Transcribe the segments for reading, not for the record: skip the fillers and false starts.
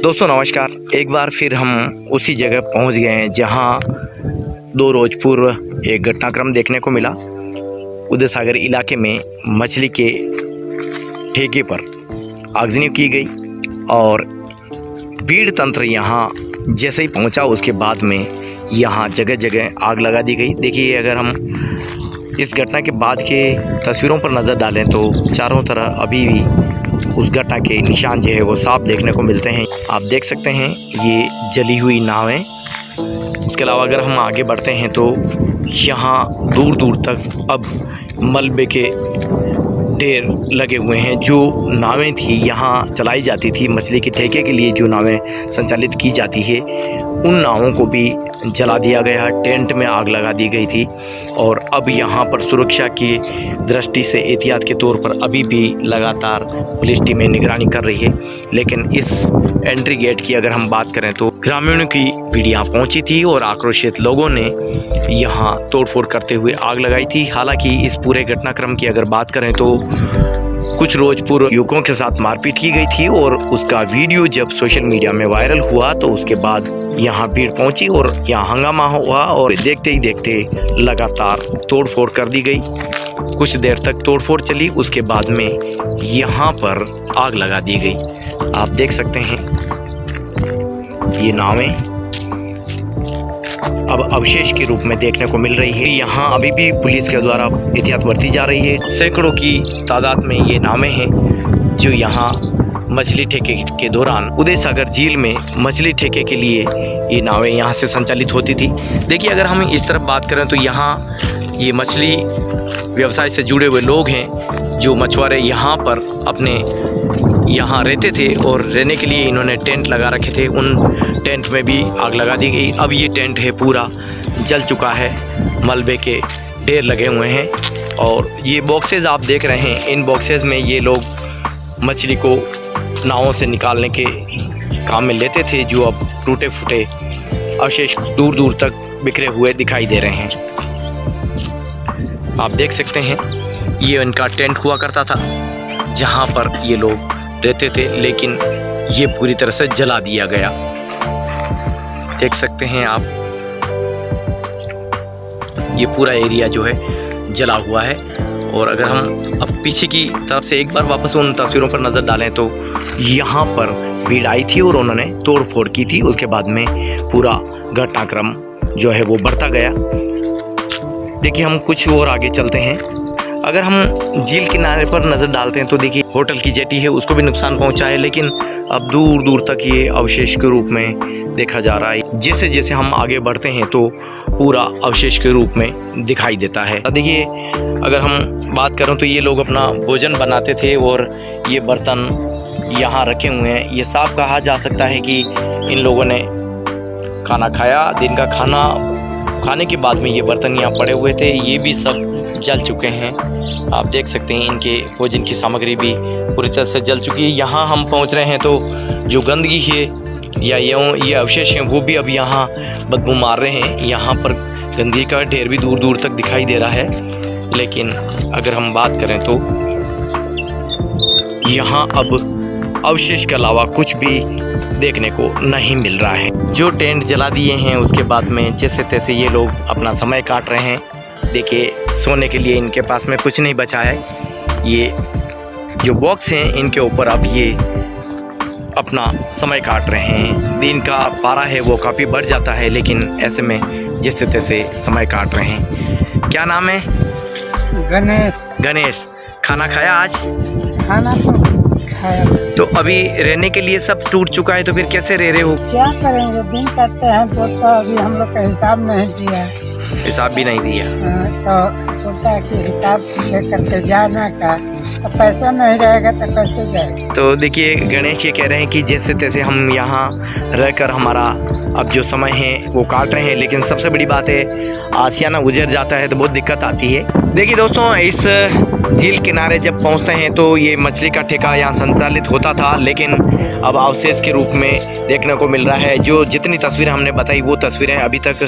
दोस्तों नमस्कार। एक बार फिर हम उसी जगह पहुंच गए हैं जहां 2 रोज पूर्व एक घटनाक्रम देखने को मिला। उदय सागर इलाके में मछली के ठेके पर आगजनी की गई और भीड़ तंत्र यहां जैसे ही पहुंचा उसके बाद में यहां जगह जगह आग लगा दी गई। देखिए, अगर हम इस घटना के बाद के तस्वीरों पर नज़र डालें तो चारों तरफ अभी भी उस घटना के निशान जो है वो साफ देखने को मिलते हैं। आप देख सकते हैं ये जली हुई नावें। उसके अलावा अगर हम आगे बढ़ते हैं तो यहाँ दूर दूर तक अब मलबे के ढेर लगे हुए हैं। जो नावें थी यहाँ चलाई जाती थी, मछली के ठेके के लिए जो नावें संचालित की जाती है, उन नावों को भी जला दिया गया। टेंट में आग लगा दी गई थी और अब यहाँ पर सुरक्षा की दृष्टि से एहतियात के तौर पर अभी भी लगातार पुलिस टीमें निगरानी कर रही है। लेकिन इस एंट्री गेट की अगर हम बात करें तो ग्रामीणों की भीड़ यहाँ पहुँची थी और आक्रोशित लोगों ने यहाँ तोड़फोड़ करते हुए आग लगाई थी। हालांकि इस पूरे घटनाक्रम की अगर बात करें तो कुछ रोज पूर्व युवकों के साथ मारपीट की गई थी और उसका वीडियो जब सोशल मीडिया में वायरल हुआ तो उसके बाद यहाँ भीड़ पहुंची और यहाँ हंगामा हुआ और देखते ही देखते लगातार तोड़फोड़ कर दी गई। कुछ देर तक तोड़फोड़ चली, उसके बाद में यहाँ पर आग लगा दी गई। आप देख सकते हैं ये नावें अब अवशेष के रूप में देखने को मिल रही है। यहाँ अभी भी पुलिस के द्वारा एहतियात बरती जा रही है। सैकड़ों की तादाद में ये नावें हैं जो यहाँ मछली ठेके के दौरान उदय सागर झील में मछली ठेके के लिए ये नावें यहाँ से संचालित होती थी। देखिए, अगर हम इस तरफ बात करें तो यहाँ ये मछली व्यवसाय से जुड़े हुए लोग हैं जो मछुआरे यहाँ पर अपने यहाँ रहते थे और रहने के लिए इन्होंने टेंट लगा रखे थे। उन टेंट में भी आग लगा दी गई। अब ये टेंट है पूरा जल चुका है, मलबे के ढेर लगे हुए हैं और ये बॉक्सेस आप देख रहे हैं, इन बॉक्सेस में ये लोग मछली को नावों से निकालने के काम में लेते थे, जो अब टूटे फूटे अवशेष दूर दूर तक बिखरे हुए दिखाई दे रहे हैं। आप देख सकते हैं ये इनका टेंट हुआ करता था जहाँ पर ये लोग रहते थे, लेकिन ये पूरी तरह से जला दिया गया। देख सकते हैं आप, ये पूरा एरिया जो है जला हुआ है। और अगर हम अब पीछे की तरफ से एक बार वापस उन तस्वीरों पर नज़र डालें तो यहाँ पर भीड़ आई थी और उन्होंने तोड़फोड़ की थी। उसके बाद में पूरा घटनाक्रम जो है वो बढ़ता गया। देखिए, हम कुछ और आगे चलते हैं। अगर हम झील किनारे पर नज़र डालते हैं तो देखिए होटल की जेटी है, उसको भी नुकसान पहुंचा है, लेकिन अब दूर दूर तक ये अवशेष के रूप में देखा जा रहा है। जैसे जैसे हम आगे बढ़ते हैं तो पूरा अवशेष के रूप में दिखाई देता है। देखिए, अगर हम बात करें तो ये लोग अपना भोजन बनाते थे और ये बर्तन यहाँ रखे हुए हैं। ये साफ कहा जा सकता है कि इन लोगों ने खाना खाया, दिन का खाना खाने के बाद में ये बर्तन यहाँ पड़े हुए थे, ये भी सब जल चुके हैं। आप देख सकते हैं इनके भोजन की सामग्री भी पूरी तरह से जल चुकी है। यहाँ हम पहुँच रहे हैं तो जो गंदगी है या ये अवशेष हैं वो भी अब यहाँ बदबू मार रहे हैं। यहाँ पर गंदगी का ढेर भी दूर दूर तक दिखाई दे रहा है। लेकिन अगर हम बात करें तो यहाँ अब अवशेष के अलावा कुछ भी देखने को नहीं मिल रहा है। जो टेंट जला दिए हैं उसके बाद में जैसे तैसे ये लोग अपना समय काट रहे हैं। देखिए, सोने के लिए इनके पास में कुछ नहीं बचा है। ये जो बॉक्स हैं इनके ऊपर अब ये अपना समय काट रहे हैं। दिन का पारा है वो काफ़ी बढ़ जाता है, लेकिन ऐसे में जैसे तैसे समय काट रहे हैं। क्या नाम है? गणेश। खाना खाया आज? खाना तो खाया। तो अभी रहने के लिए सब टूट चुका है, तो फिर कैसे रह रहे हो? क्या करेंगे, दिन करते हैं तो अभी हम लोग का हिसाब नहीं दिया। हिसाब भी नहीं दिया? तो बोलता है कि हिसाब लेकर के जाना का, तो पैसा नहीं रहेगा तो कैसे जाएगा। तो देखिए, गणेश ये कह रहे हैं कि जैसे तैसे हम यहाँ रहकर हमारा अब जो समय है वो काट रहे हैं, लेकिन सबसे बड़ी बात है आशियाना गुजर जाता है तो बहुत दिक्कत आती है। देखिए दोस्तों, इस झील किनारे जब पहुंचते हैं तो ये मछली का ठेका यहाँ संचालित होता था, लेकिन अब अवशेष के रूप में देखने को मिल रहा है। जो जितनी तस्वीरें हमने बताई वो तस्वीरें अभी तक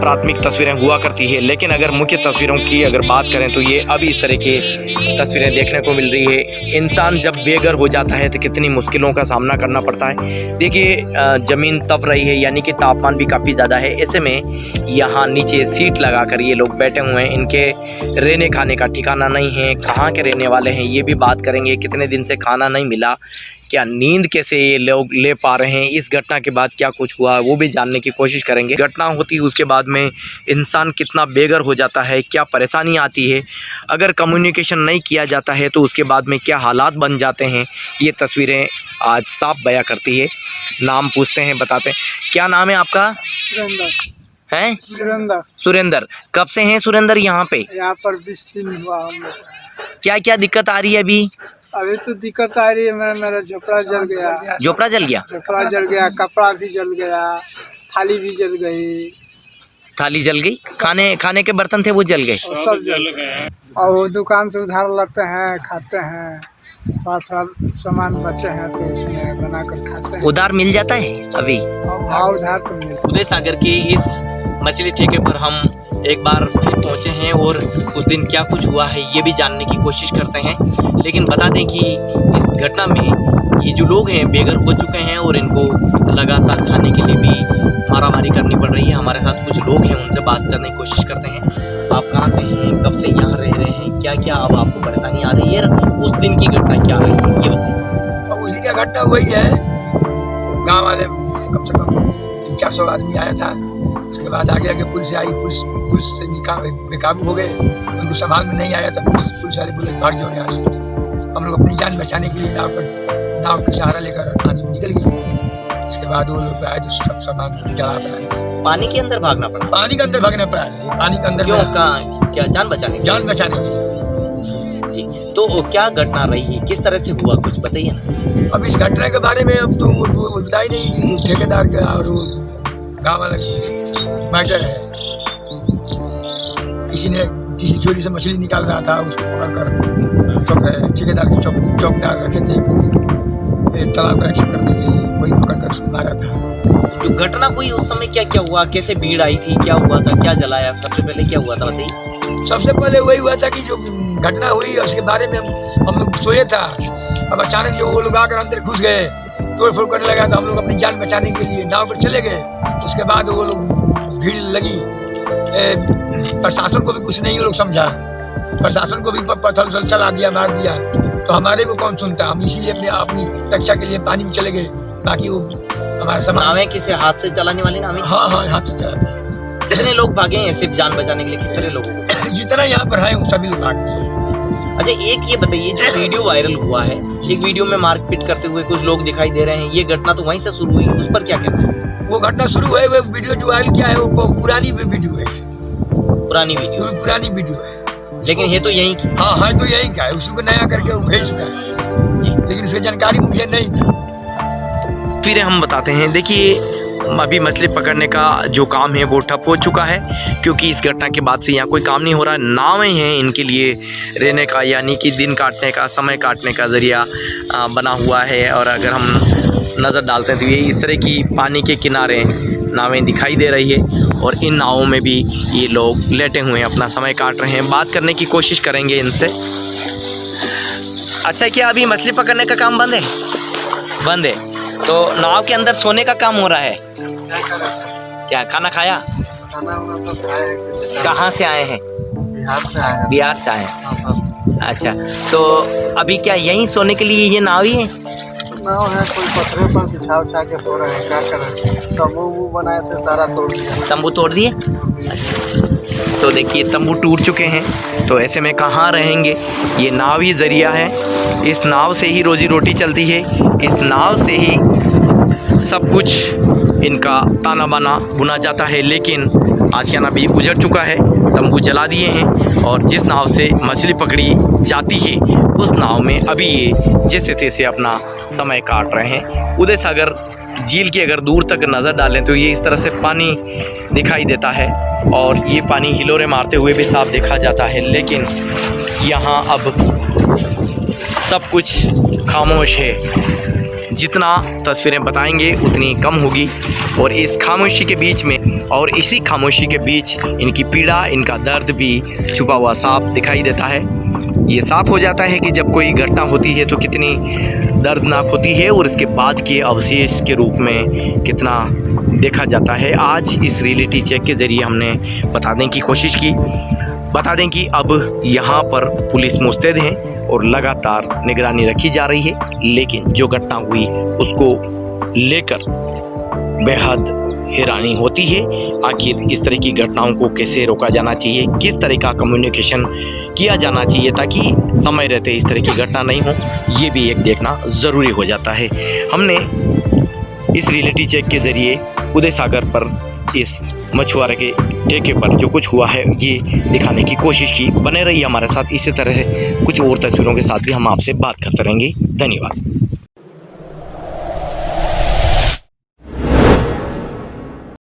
प्राथमिक तस्वीरें हुआ करती है, लेकिन अगर मुख्य तस्वीरों की अगर बात करें तो ये अभी इस तरह की तस्वीरें देखने को मिल रही है। इंसान जब बेघर हो जाता है तो कितनी मुश्किलों का सामना करना पड़ता है। देखिए ज़मीन तप रही है, यानी कि तापमान भी काफ़ी ज़्यादा है। ऐसे में यहाँ नीचे सीट लगाकर ये लोग बैठे हुए हैं। इनके रहने खाने का ठिकाना नहीं है, कहाँ के रहने वाले हैं ये भी बात करेंगे। कितने दिन से खाना नहीं मिला, क्या नींद कैसे ये लोग ले पा रहे हैं, इस घटना के बाद क्या कुछ हुआ वो भी जानने की कोशिश करेंगे। घटना होती है उसके बाद में इंसान कितना बेघर हो जाता है, क्या परेशानी आती है, अगर कम्युनिकेशन नहीं किया जाता है तो उसके बाद में क्या हालात बन जाते हैं, ये तस्वीरें आज साफ बयां करती है। नाम पूछते हैं, बताते हैं। क्या नाम है आपका? हैं? सुरेंद्र। कब से हैं सुरेंद्र यहाँ पे? यहाँ पर 20 दिन हुआ हम लोग। क्या क्या दिक्कत आ रही है अभी? अभी तो दिक्कत आ रही है, मेरा झोपड़ा जल गया। झोपड़ा जल गया? झोपड़ा जल गया, कपड़ा भी जल गया, थाली भी जल गई। थाली जल गई, खाने के बर्तन थे वो जल गए, सब जल गए। और वो दुकान से उधार लाते हैं, खाते हैं, थोड़ा सामान बचे हैं तो इसमें बना कर खाते हैं। उधार मिल जाता है अभी? हाँ, उधार तो मिल। उदय सागर के इस मछली ठेके पर हम एक बार फिर पहुंचे हैं और उस दिन क्या कुछ हुआ है ये भी जानने की कोशिश करते हैं। लेकिन बता दें कि इस घटना में ये जो लोग हैं बेघर हो चुके हैं और इनको लगातार खाने के लिए भी मारामारी करनी पड़ रही है। हमारे साथ कुछ लोग हैं, उनसे बात करने की कोशिश करते हैं। आप कहाँ से हैं, कब से यहाँ रह रहे हैं, क्या क्या अब आपको परेशानी आ रही है, उस दिन की घटना क्या रही है ये बताइए। तो उसी का घटना वही है, गाँव वाले कम से कम 300-400 आदमी आया था। उसके बाद आगे आगे पुलिस आई, पुलिस से बेकाबू हो गए, उनको संभाल में नहीं आया था। पुलिस वाले बोले भाग जाओ यहाँ से। हम लोग अपनी जान बचाने के लिए नाव का सहारा लेकर पानी में निकल गए। उसके बाद वो लोग आए जो सब सामान जला पाए। पानी के अंदर भागना पड़ा? पानी के अंदर भागना पड़ा। पानी के अंदर क्यों? क्या जान बचाने के लिए जी। तो क्या घटना रही है, किस तरह से हुआ, कुछ बताइए ना। अब इस घटना के बारे में अब तो वो बता ही नहीं, ठेकेदार का और गाँव वाला मैटर है। किसी चोरी से मछली निकाल रहा था, उसको पकड़कर ठेकेदार के चौकीदार रखे थे तालाब का रक्षा करने के लिए, वही पकड़कर उसको मारा था। जो घटना हुई उस समय क्या क्या हुआ, कैसे भीड़ आई थी, क्या हुआ था, क्या जलाया, सबसे पहले क्या हुआ था बताइए। सबसे पहले वही हुआ था कि जो घटना हुई उसके बारे में हम लोग सोए था। अब अचानक जो वो लोग आकर अंदर घुस गए, तोड़ फोड़ करने लगा, तो हम लोग अपनी जान बचाने के लिए नाव पर चले गए। उसके बाद वो लोग भीड़ लगी, प्रशासन को भी कुछ नहीं वो लोग समझा, प्रशासन को भी पत्थर चला दिया, मार दिया। तो हमारे को कौन सुनता, हम इसीलिए अपनी रक्षा के लिए पानी में चले गए। बाकी वो हमारे सामान नावें किसे हाथ से चलाने वाली नावें? हाँ, हाथ से चलाते हैं। कितने लोग भागे हैं सिर्फ जान बचाने के लिए, किस तरह लोगों को? जितना यहाँ पर है सभी लोग भाग गए। अच्छा, एक ये बताइए, जो वीडियो वायरल हुआ है, एक वीडियो में मारपीट करते हुए कुछ लोग दिखाई दे रहे हैं, ये घटना तो वहीं से शुरू हुई, उस पर क्या कहना है? वो घटना शुरू है, वो वीडियो जो वायरल किया है वो पुरानी वीडियो है। पुरानी वीडियो है, लेकिन ये तो यही की। हाँ है तो यही का है, उसी को नया करके वो भेज रहा है, लेकिन उसकी जानकारी मुझे नहीं था। फिर हम बताते हैं। देखिए, अभी मछली पकड़ने का जो काम है वो ठप हो चुका है, क्योंकि इस घटना के बाद से यहाँ कोई काम नहीं हो रहा है। नावें हैं इनके लिए रहने का, यानी कि दिन काटने का, समय काटने का ज़रिया बना हुआ है। और अगर हम नज़र डालते हैं तो ये इस तरह की पानी के किनारे नावें दिखाई दे रही है, और इन नावों में भी ये लोग लेटे हुए हैं, अपना समय काट रहे हैं। बात करने की कोशिश करेंगे इनसे। अच्छा, क्या अभी मछली पकड़ने का काम बंद है? बंद है, तो नाव के अंदर सोने का काम हो रहा है। क्या खाना खाया? खाना तो खाया। कहाँ से आए हैं? बिहार से आए हैं। अच्छा, तो अभी क्या यहीं सोने के लिए ये नाव ही है? नाव है, कोई पत्थरे पर बिछा के सो रहे हैं, क्या करें। तंबू बनाए थे, सारा तोड़ दिया। तंबू तोड़ दिए? अच्छा। तो देखिए, तंबू टूट चुके हैं, तो ऐसे में कहाँ रहेंगे। ये नाव ही ज़रिया है, इस नाव से ही रोजी रोटी चलती है, इस नाव से ही सब कुछ इनका ताना बाना बुना जाता है। लेकिन आशियाना भी गुजर चुका है, तंबू जला दिए हैं, और जिस नाव से मछली पकड़ी जाती है उस नाव में अभी ये जैसे तैसे अपना समय काट रहे हैं। उदय सागर झील की अगर दूर तक नज़र डालें तो ये इस तरह से पानी दिखाई देता है, और ये पानी हिलोरे मारते हुए भी साफ देखा जाता है। लेकिन यहाँ अब सब कुछ खामोश है। जितना तस्वीरें बताएंगे उतनी कम होगी। और इस खामोशी के बीच में और इसी खामोशी के बीच इनकी पीड़ा, इनका दर्द भी छुपा हुआ साफ दिखाई देता है। ये साफ हो जाता है कि जब कोई घटना होती है तो कितनी दर्दनाक होती है और इसके बाद के अवशेष के रूप में कितना देखा जाता है। आज इस रियलिटी चेक के ज़रिए हमने बताने की कोशिश की। बता दें कि अब यहाँ पर पुलिस मुस्तैद है और लगातार निगरानी रखी जा रही है, लेकिन जो घटना हुई उसको लेकर बेहद हैरानी होती है। आखिर इस तरह की घटनाओं को कैसे रोका जाना चाहिए, किस तरह का कम्युनिकेशन किया जाना चाहिए ताकि समय रहते इस तरह की घटना नहीं हो, ये भी एक देखना ज़रूरी हो जाता है। हमने इस रियलिटी चेक के ज़रिए उदय सागर पर इस मछुआरे के ठेके पर जो कुछ हुआ है ये दिखाने की कोशिश की। बने रहिए हमारे साथ, इसी तरह कुछ और तस्वीरों के साथ भी हम आपसे बात करते रहेंगे। धन्यवाद।